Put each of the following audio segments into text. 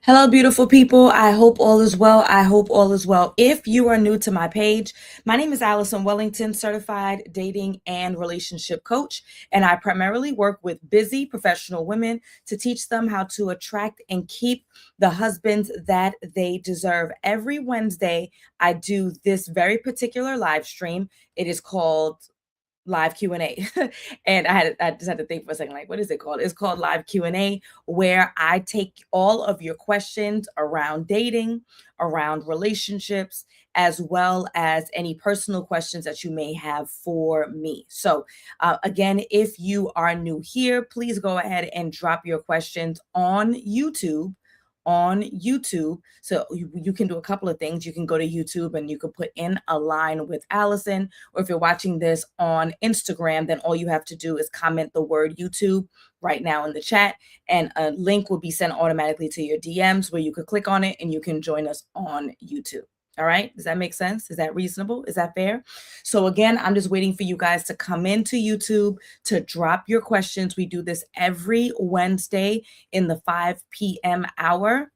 Hello, beautiful people. I hope all is well. I hope all is well. If you are new to my page, my name is Allison Wellington, certified dating and relationship coach, and I primarily work with busy professional women to teach them how to attract and keep the husbands that they deserve. Every Wednesday, I do this very particular live stream. It is called live Q&A. And I just had to think for a second, like, what is it called? It's called live Q&A, where I take all of your questions around dating, around relationships, as well as any personal questions that you may have for me. So again, if you are new here, please go ahead and drop your questions on YouTube. So you can do a couple of things. You can go to YouTube and you can put in a line with Allison, or if you're watching this on Instagram, then all you have to do is comment the word YouTube right now in the chat, and a link will be sent automatically to your DMs where you could click on it and you can join us on YouTube. All right. Does that make sense? Is that reasonable? Is that fair? So again, I'm just waiting for you guys to come into YouTube to drop your questions. We do this every Wednesday in the 5 p.m. hour.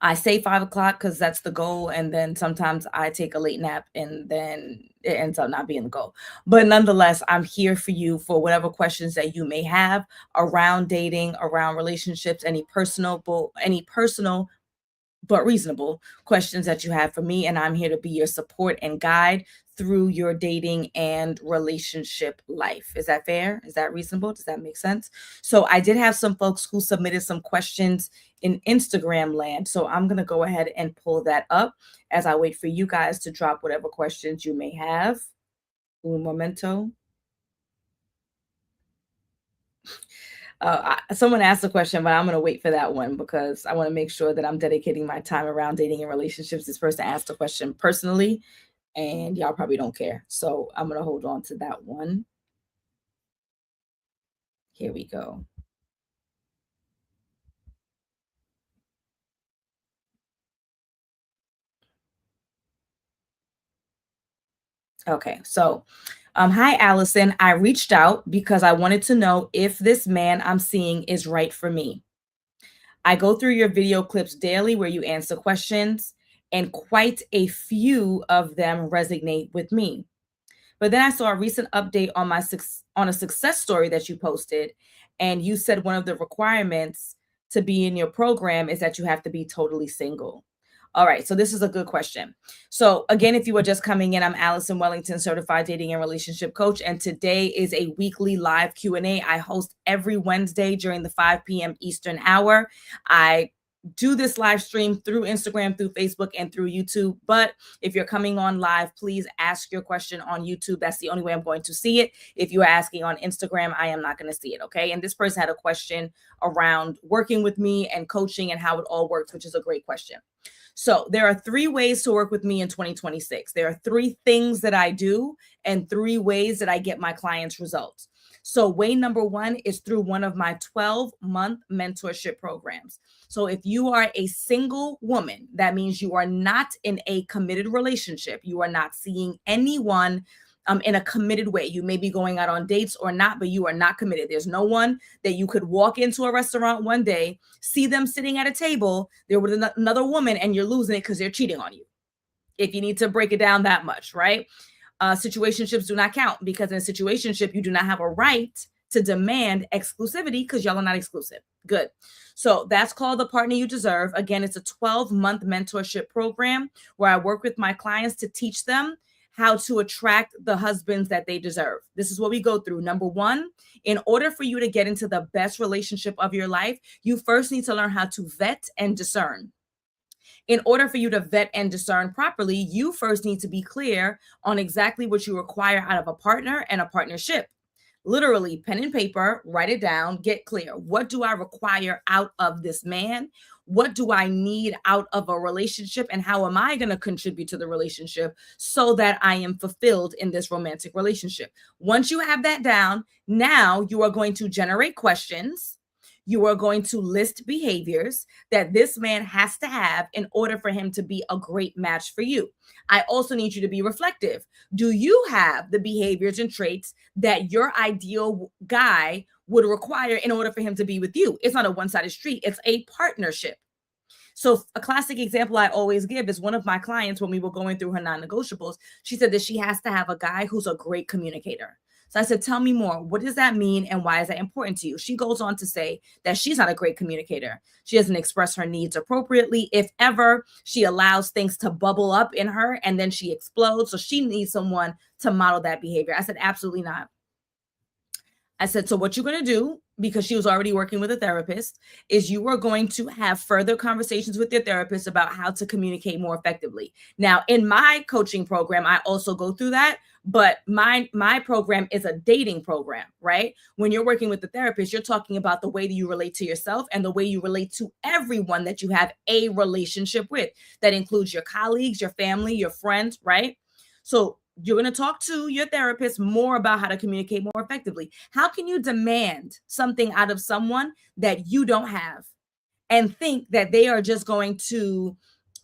I say 5 o'clock because that's the goal. And then sometimes I take a late nap and then it ends up not being the goal. But nonetheless, I'm here for you for whatever questions that you may have around dating, around relationships, any personal but reasonable questions that you have for me. And I'm here to be your support and guide through your dating and relationship life. Is that fair? Is that reasonable? Does that make sense? So I did have some folks who submitted some questions in Instagram land. So I'm going to go ahead and pull that up as I wait for you guys to drop whatever questions you may have. Un momento. Someone asked a question, but I'm going to wait for that one because I want to make sure that I'm dedicating my time around dating and relationships. This person asked a question personally, and y'all probably don't care. So I'm going to hold on to that one. Here we go. Okay, so hi, Allison. I reached out because I wanted to know if this man I'm seeing is right for me. I go through your video clips daily where you answer questions, and quite a few of them resonate with me. But then I saw a recent update on on a success story that you posted, and you said one of the requirements to be in your program is that you have to be totally single. All right, so this is a good question. So again, if you are just coming in, I'm Allison Wellington, certified dating and relationship coach, and today is a weekly live Q&A I host every Wednesday during the 5 p.m. Eastern hour. I do this live stream through Instagram, through Facebook, and through YouTube. But if you're coming on live, please ask your question on YouTube. That's the only way I'm going to see it. If you are asking on Instagram, I am not going to see it. Okay. And this person had a question around working with me and coaching and how it all works, which is a great question. So there are 3 ways to work with me in 2026. There are 3 things that I do and 3 ways that I get my clients results. So way number 1 is through one of my 12-month mentorship programs. So if you are a single woman, that means you are not in a committed relationship. You are not seeing anyone in a committed way. You may be going out on dates or not, but you are not committed. There's no one that you could walk into a restaurant one day, see them sitting at a table there with another woman, and you're losing it because they're cheating on you. If you need to break it down that much, right? Situationships do not count because in a situationship, you do not have a right to demand exclusivity because y'all are not exclusive. Good. So that's called The Partner You Deserve. Again, it's a 12-month mentorship program where I work with my clients to teach them how to attract the husbands that they deserve. This is what we go through. Number 1, in order for you to get into the best relationship of your life, you first need to learn how to vet and discern. In order for you to vet and discern properly, you first need to be clear on exactly what you require out of a partner and a partnership. Literally, pen and paper, write it down, get clear. What do I require out of this man? What do I need out of a relationship? And how am I going to contribute to the relationship so that I am fulfilled in this romantic relationship? Once you have that down, now you are going to generate questions. You are going to list behaviors that this man has to have in order for him to be a great match for you. I also need you to be reflective. Do you have the behaviors and traits that your ideal guy would require in order for him to be with you? It's not a one-sided street. It's a partnership. So a classic example I always give is one of my clients, when we were going through her non-negotiables, she said that she has to have a guy who's a great communicator. So I said, tell me more. What does that mean and why is that important to you? She goes on to say that she's not a great communicator. She doesn't express her needs appropriately. If ever, she allows things to bubble up in her and then she explodes. So she needs someone to model that behavior. I said, absolutely not. I said, so what you're going to do, because she was already working with a therapist, is you are going to have further conversations with your therapist about how to communicate more effectively. Now, in my coaching program, I also go through that, but my program is a dating program, right? When you're working with the therapist, you're talking about the way that you relate to yourself and the way you relate to everyone that you have a relationship with. That includes your colleagues, your family, your friends, right? So you're going to talk to your therapist more about how to communicate more effectively. How can you demand something out of someone that you don't have and think that they are just going to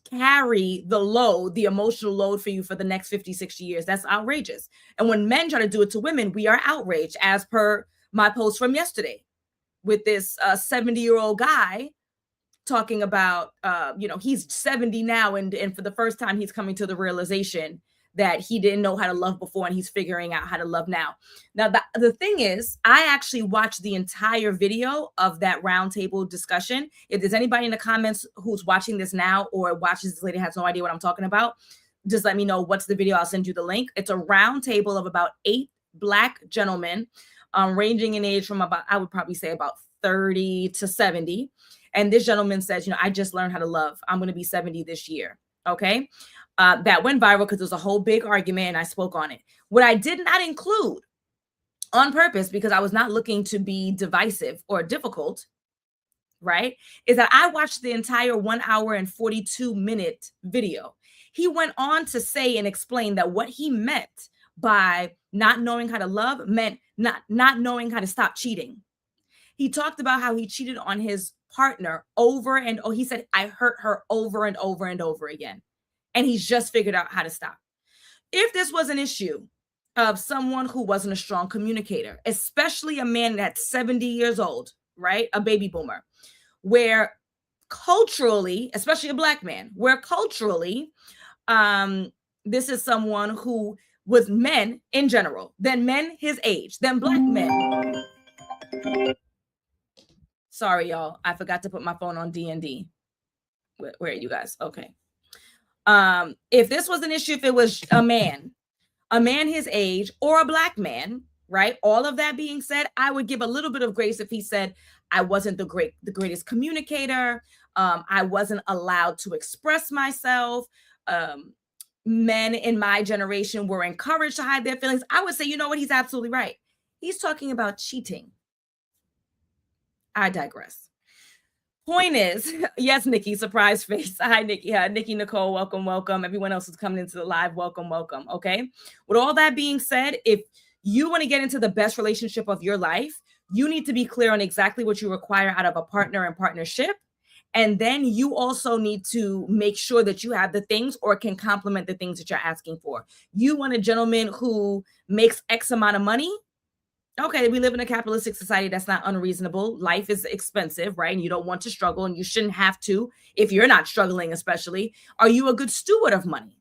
carry the load, the emotional load for you for the next 50, 60 years? That's outrageous. And when men try to do it to women, we are outraged, as per my post from yesterday with this 70-year-old guy talking about, he's 70 now. And for the first time, he's coming to the realization that he didn't know how to love before and he's figuring out how to love now. Now, the thing is, I actually watched the entire video of that roundtable discussion. If there's anybody in the comments who's watching this now or watches this later, has no idea what I'm talking about, just let me know what's the video. I'll send you the link. It's a roundtable of about 8 Black gentlemen, ranging in age from about, I would probably say about 30 to 70. And this gentleman says, I just learned how to love. I'm going to be 70 this year. Okay. That went viral because there's a whole big argument and I spoke on it. What I did not include on purpose, because I was not looking to be divisive or difficult, right, is that I watched the entire 1 hour and 42-minute video. He went on to say and explain that what he meant by not knowing how to love meant not knowing how to stop cheating. He talked about how he cheated on his partner over and he said, I hurt her over and over and over again. And he's just figured out how to stop. If this was an issue of someone who wasn't a strong communicator, especially a man that's 70 years old, right? A baby boomer, where culturally, especially a Black man, where culturally, this is someone who was men in general, then men his age, then Black men. Sorry, y'all. I forgot to put my phone on D&D. Where are you guys? Okay. If this was an issue, if it was a man his age or a Black man, right? All of that being said, I would give a little bit of grace if he said, I wasn't the greatest communicator. I wasn't allowed to express myself. Men in my generation were encouraged to hide their feelings. I would say, you know what? He's absolutely right. He's talking about cheating. I digress. Point is, yes, Nikki, surprise face. Hi, Nikki. Hi, Nikki, Nicole, welcome. Everyone else who's coming into the live, welcome. Okay. With all that being said, if you want to get into the best relationship of your life, you need to be clear on exactly what you require out of a partner and partnership. And then you also need to make sure that you have the things or can complement the things that you're asking for. You want a gentleman who makes X amount of money. Okay, we live in a capitalistic society. That's not unreasonable. Life is expensive, right? And you don't want to struggle, and you shouldn't have to if you're not struggling, especially. Are you a good steward of money?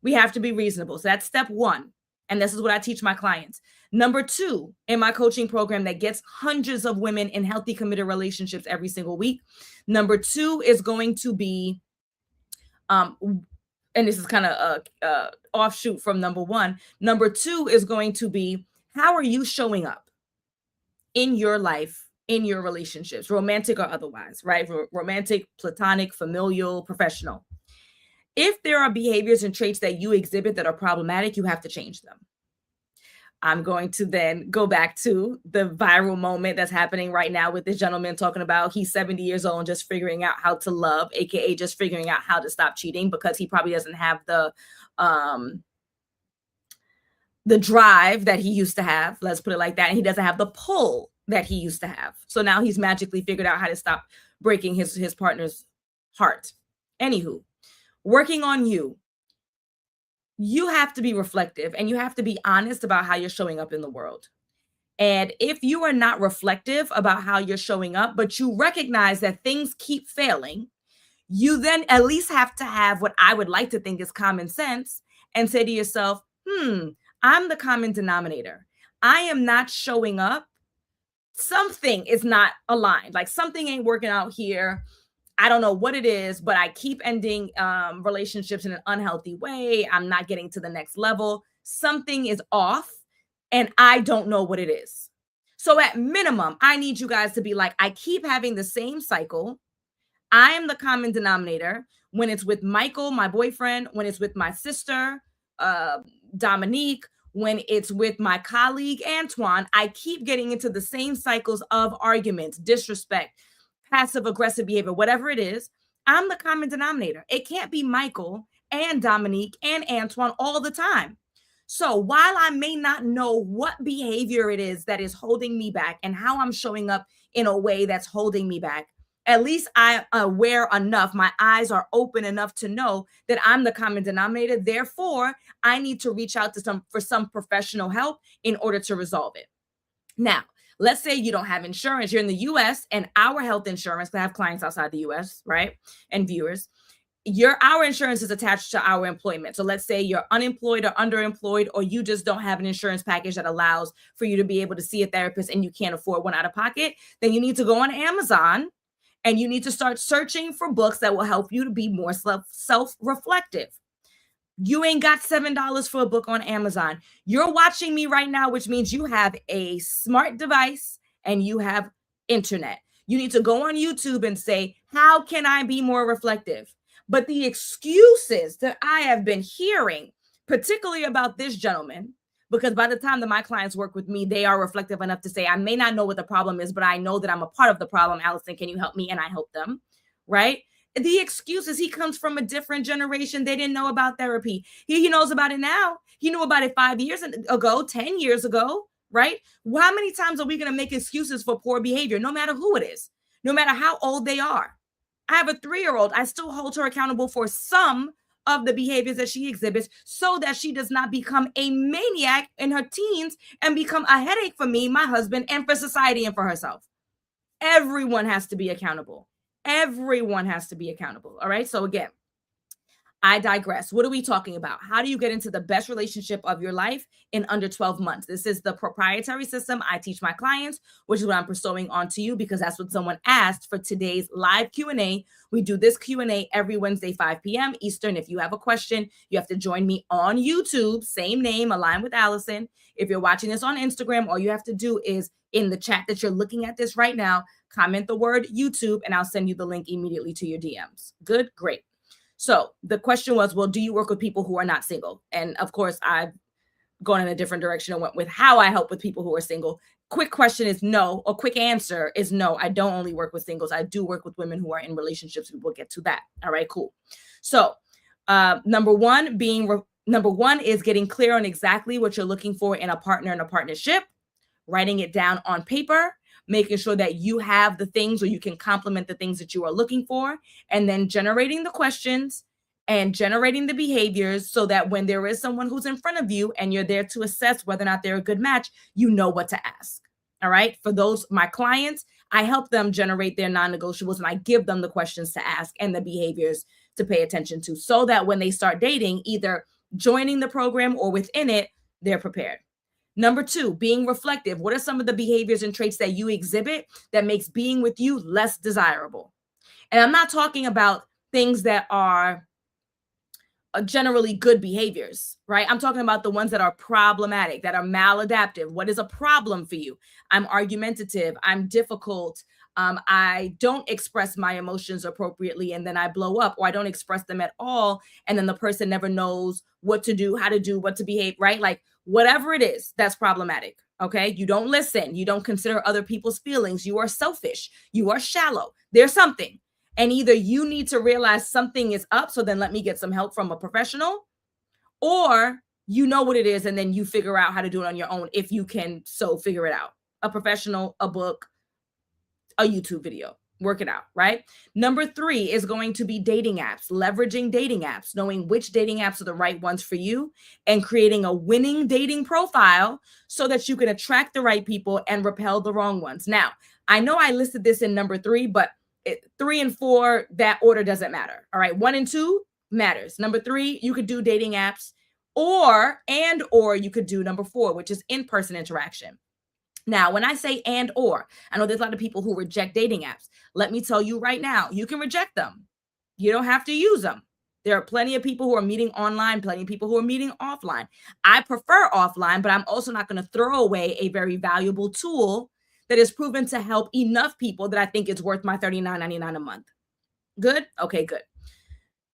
We have to be reasonable. So that's step 1. And this is what I teach my clients. Number 2, in my coaching program that gets hundreds of women in healthy, committed relationships every single week. Number 2 is going to be, and this is kind of a offshoot from number 1. Number 2 is going to be, how are you showing up in your life, in your relationships, romantic or otherwise, right? Romantic, platonic, familial, professional. If there are behaviors and traits that you exhibit that are problematic, you have to change them. I'm going to then go back to the viral moment that's happening right now with this gentleman talking about he's 70 years old and just figuring out how to love, aka just figuring out how to stop cheating because he probably doesn't have the drive that he used to have, let's put it like that. And he doesn't have the pull that he used to have. So now he's magically figured out how to stop breaking his partner's heart. Anywho, working on you. You have to be reflective and you have to be honest about how you're showing up in the world. And if you are not reflective about how you're showing up, but you recognize that things keep failing, You then at least have to have what I would like to think is common sense and say to yourself, I'm the common denominator. I am not showing up. Something is not aligned. Like something ain't working out here. I don't know what it is, but I keep ending relationships in an unhealthy way. I'm not getting to the next level. Something is off, and I don't know what it is. So, at minimum, I need you guys to be like, I keep having the same cycle. I am the common denominator when it's with Michael, my boyfriend, when it's with my sister, uh, Dominique, when it's with my colleague, Antoine. I keep getting into the same cycles of arguments, disrespect, passive aggressive behavior, whatever it is. I'm the common denominator. It can't be Michael and Dominique and Antoine all the time. So while I may not know what behavior it is that is holding me back and how I'm showing up in a way that's holding me back, at least I'm aware enough. My eyes are open enough to know that I'm the common denominator. Therefore, I need to reach out to some professional help in order to resolve it. Now, let's say you don't have insurance. You're in the US and our health insurance, because I have clients outside the US, right? And viewers. Our insurance is attached to our employment. So let's say you're unemployed or underemployed, or you just don't have an insurance package that allows for you to be able to see a therapist and you can't afford one out of pocket, then you need to go on Amazon and you need to start searching for books that will help you to be more self-reflective. You ain't got $7 for a book on Amazon. You're watching me right now, which means you have a smart device and you have internet. You need to go on YouTube and say, how can I be more reflective? But the excuses that I have been hearing, particularly about this gentleman, because by the time that my clients work with me, they are reflective enough to say, I may not know what the problem is, but I know that I'm a part of the problem. Allison, can you help me? And I help them, right? The excuses, he comes from a different generation. They didn't know about therapy. He knows about it now. He knew about it 5 years ago, 10 years ago, right? How many times are we going to make excuses for poor behavior, no matter who it is, no matter how old they are? I have a 3-year-old. I still hold her accountable for some of the behaviors that she exhibits so that she does not become a maniac in her teens and become a headache for me, my husband, and for society and for herself. Everyone has to be accountable. Everyone has to be accountable. All right. So again, I digress. What are we talking about? How do you get into the best relationship of your life in under 12 months? This is the proprietary system I teach my clients, which is what I'm pursuing onto you because that's what someone asked for today's live Q&A. We do this Q&A every Wednesday, 5 p.m. Eastern. If you have a question, you have to join me on YouTube, same name, Align with Allison. If you're watching this on Instagram, all you have to do is in the chat that you're looking at this right now, comment the word YouTube, and I'll send you the link immediately to your DMs. Good, great. So the question was, well, do you work with people who are not single? And of course, I've gone in a different direction and went with how I help with people who are single. Quick question is no, or quick answer is no. I don't only work with singles. I do work with women who are in relationships. We will get to that. All right, cool. So number one is getting clear on exactly what you're looking for in a partner and a partnership, writing it down on paper, making sure that you have the things or you can complement the things that you are looking for, and then generating the questions and generating the behaviors so that when there is someone who's in front of you and you're there to assess whether or not they're a good match, you know what to ask. All right. For those, my clients, I help them generate their non-negotiables and I give them the questions to ask and the behaviors to pay attention to so that when they start dating, either joining the program or within it, they're prepared. Number two, being reflective. What are some of the behaviors and traits that you exhibit that makes being with you less desirable? And I'm not talking about things that are generally good behaviors, right? I'm talking about the ones that are problematic, that are maladaptive. What is a problem for you? I'm argumentative. I'm difficult. I don't express my emotions appropriately and then I blow up, or I don't express them at all. And then the person never knows what to do, how to do, what to behave, right? Like whatever it is, that's problematic. Okay. You don't listen. You don't consider other people's feelings. You are selfish. You are shallow. There's something. And either you need to realize something is up, so then let me get some help from a professional, or you know what it is and then you figure out how to do it on your own if you can so figure it out. A professional, a book, a YouTube video, work it out, right? Number three is going to be dating apps, leveraging dating apps, knowing which dating apps are the right ones for you and creating a winning dating profile so that you can attract the right people and repel the wrong ones. Now, I know I listed this in number three, but 3 and 4, that order doesn't matter. All right. 1 and 2 matters. Number 3, you could do dating apps, or you could do number 4, which is in-person interaction. Now, when I say or, I know there's a lot of people who reject dating apps. Let me tell you right now, you can reject them. You don't have to use them. There are plenty of people who are meeting online, plenty of people who are meeting offline. I prefer offline, but I'm also not going to throw away a very valuable tool that is proven to help enough people that I think it's worth my $39.99 a month. Good? Okay, good.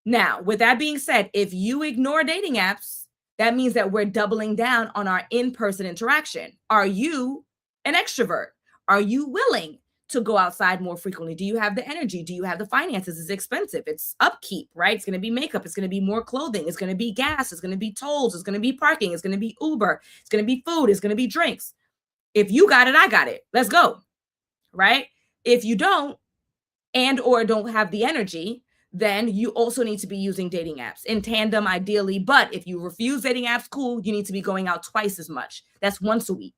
Now, with that being said, if you ignore dating apps, that means that we're doubling down on our in-person interaction. Are you an extrovert? Are you willing to go outside more frequently? Do you have the energy? Do you have the finances? It's expensive. It's upkeep, right? It's going to be makeup. It's going to be more clothing. It's going to be gas. It's going to be tolls. It's going to be parking. It's going to be Uber. It's going to be food. It's going to be drinks. If you got it, I got it. Let's go, right? If you don't or don't have the energy, then you also need to be using dating apps in tandem, ideally. But if you refuse dating apps, cool, you need to be going out twice as much. That's once a week,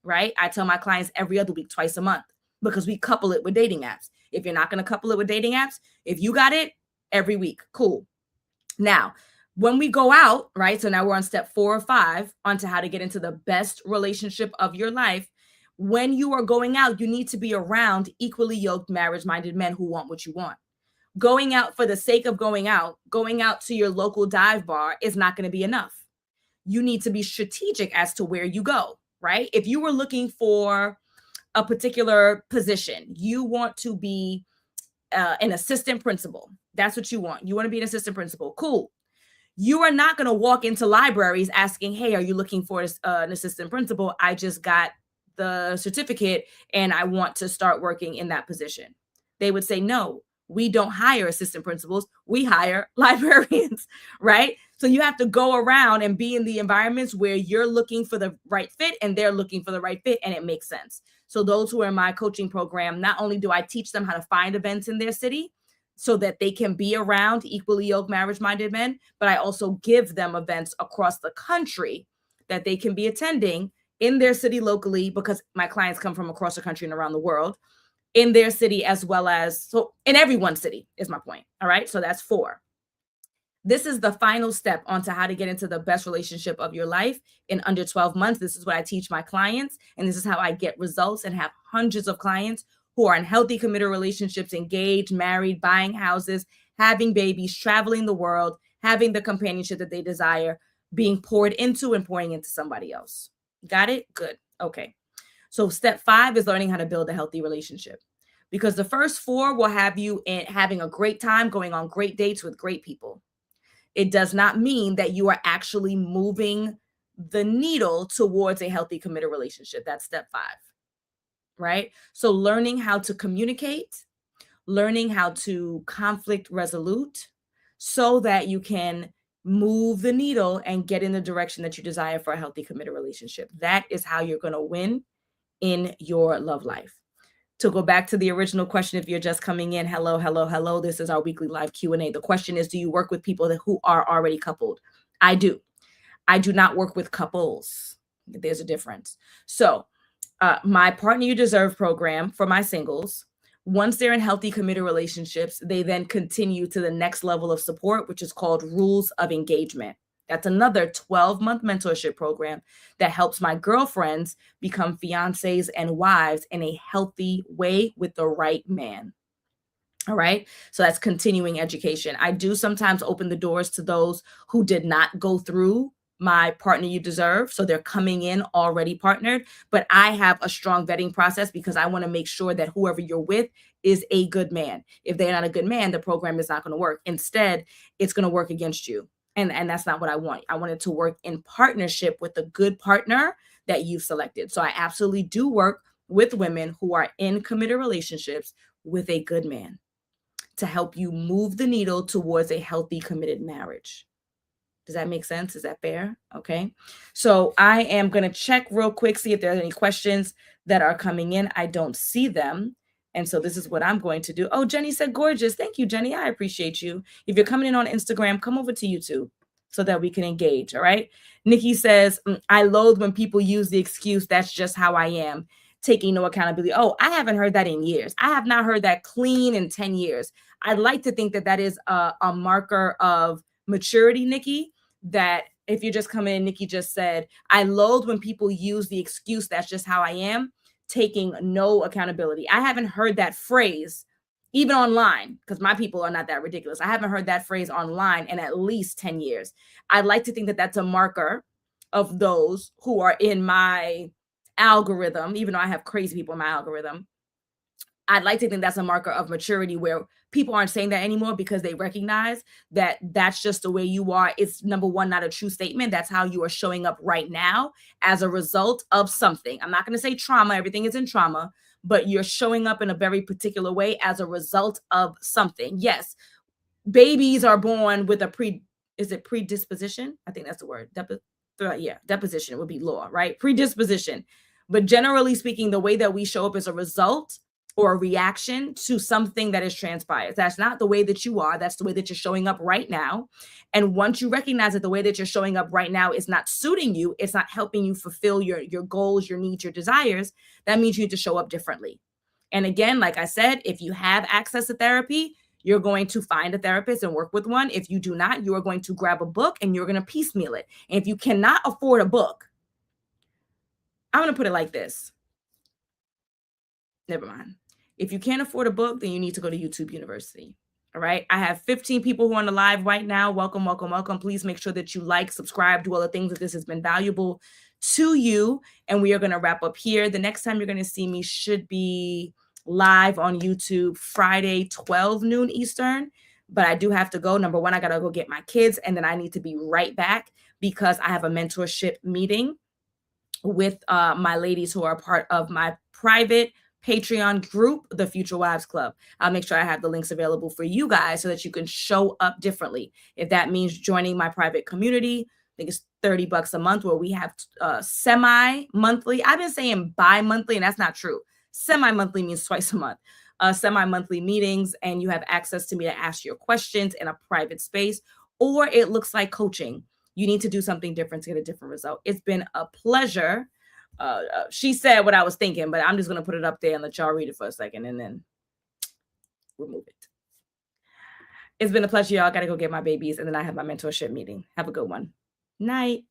right? I tell my clients every other week, twice a month, because we couple it with dating apps. If you're not going to couple it with dating apps, if you got it, every week, cool. Now, when we go out, right? So now we're on step 4 or 5 onto how to get into the best relationship of your life. When you are going out, you need to be around equally yoked, marriage-minded men who want what you want. Going out for the sake of going out to your local dive bar is not going to be enough. You need to be strategic as to where you go, right? If you were looking for a particular position, you want to be an assistant principal. That's what you want. You want to be an assistant principal. Cool. You are not going to walk into libraries asking, hey, are you looking for an assistant principal? I just got the certificate and I want to start working in that position. They would say, no, we don't hire assistant principals. We hire librarians, right? So you have to go around and be in the environments where you're looking for the right fit and they're looking for the right fit, and it makes sense. So those who are in my coaching program, not only do I teach them how to find events in their city so that they can be around equally yoked marriage-minded men, but I also give them events across the country that they can be attending in their city locally, because my clients come from across the country and around the world, in their city, as well as, so in everyone's city is my point. All right. So that's 4. This is the final step onto how to get into the best relationship of your life in under 12 months. This is what I teach my clients, and this is how I get results and have hundreds of clients who are in healthy, committed relationships, engaged, married, buying houses, having babies, traveling the world, having the companionship that they desire, being poured into and pouring into somebody else. Got it? Good. Okay. So step 5 is learning how to build a healthy relationship, because the first 4 will have you having a great time, going on great dates with great people. It does not mean that you are actually moving the needle towards a healthy, committed relationship. That's step 5, right? So learning how to communicate, learning how to conflict resolute so that you can move the needle and get in the direction that you desire for a healthy, committed relationship. That is how you're going to win in your love life. To go back to the original question, if you're just coming in, hello, hello, hello. This is our weekly live Q&A. The question is, do you work with people who are already coupled? I do. I do not work with couples. There's a difference. So my Partner You Deserve program for my singles, once they're in healthy, committed relationships, they then continue to the next level of support, which is called Rules of Engagement. That's another 12-month mentorship program that helps my girlfriends become fiancés and wives in a healthy way with the right man. All right. So that's continuing education. I do sometimes open the doors to those who did not go through my Partner You Deserve. So they're coming in already partnered, but I have a strong vetting process because I want to make sure that whoever you're with is a good man. If they're not a good man, the program is not going to work. Instead, it's going to work against you. And that's not what I want. I want it to work in partnership with a good partner that you've selected. So I absolutely do work with women who are in committed relationships with a good man to help you move the needle towards a healthy, committed marriage. Does that make sense? Is that fair? Okay. So I am going to check real quick, see if there's any questions that are coming in. I don't see them. And so this is what I'm going to do. Oh, Jenny said gorgeous. Thank you, Jenny. I appreciate you. If you're coming in on Instagram, come over to YouTube so that we can engage. All right. Nikki says, I loathe when people use the excuse, that's just how I am. taking no accountability. Oh, I haven't heard that in years. I have not heard that clean in 10 years. I'd like to think that that is a marker of maturity, Nikki, that if you just come in, Nikki just said, I loathe when people use the excuse, that's just how I am, taking no accountability. I haven't heard that phrase even online, because my people are not that ridiculous. I haven't heard that phrase online in at least 10 years. I'd like to think that that's a marker of those who are in my algorithm, even though I have crazy people in my algorithm. I'd like to think that's a marker of maturity where people aren't saying that anymore because they recognize that that's just the way you are. It's number one, not a true statement. That's how you are showing up right now as a result of something. I'm not going to say trauma, everything is in trauma, but you're showing up in a very particular way as a result of something. Yes, babies are born with a is it predisposition? I think that's the word. Yeah, deposition would be law, right? Predisposition. But generally speaking, the way that we show up is a result or a reaction to something that has transpired. That's not the way that you are. That's the way that you're showing up right now. And once you recognize that the way that you're showing up right now is not suiting you, it's not helping you fulfill your goals, your needs, your desires, that means you need to show up differently. And again, like I said, if you have access to therapy, you're going to find a therapist and work with one. If you do not, you are going to grab a book and you're going to piecemeal it. And if you cannot afford a book, I'm going to put it like this. Never mind. If you can't afford a book, then you need to go to YouTube University. All right. I have 15 people who are on the live right now. Welcome, welcome, welcome. Please make sure that you like, subscribe, do all the things that this has been valuable to you. And we are going to wrap up here. The next time you're going to see me should be live on YouTube Friday, 12 noon Eastern. But I do have to go. Number one, I got to go get my kids. And then I need to be right back because I have a mentorship meeting with my ladies who are part of my private Patreon group, the Future Wives Club. I'll make sure I have the links available for you guys so that you can show up differently. If that means joining my private community, I think it's $30 a month where we have semi-monthly. I've been saying bi-monthly, and that's not true. Semi-monthly means twice a month. Semi-monthly meetings, and you have access to me to ask your questions in a private space, or it looks like coaching. You need to do something different to get a different result. It's been a pleasure. She said what I was thinking, but I'm just going to put it up there and let y'all read it for a second and then remove it. It's been a pleasure, y'all. I got to go get my babies and then I have my mentorship meeting. Have a good one. Night.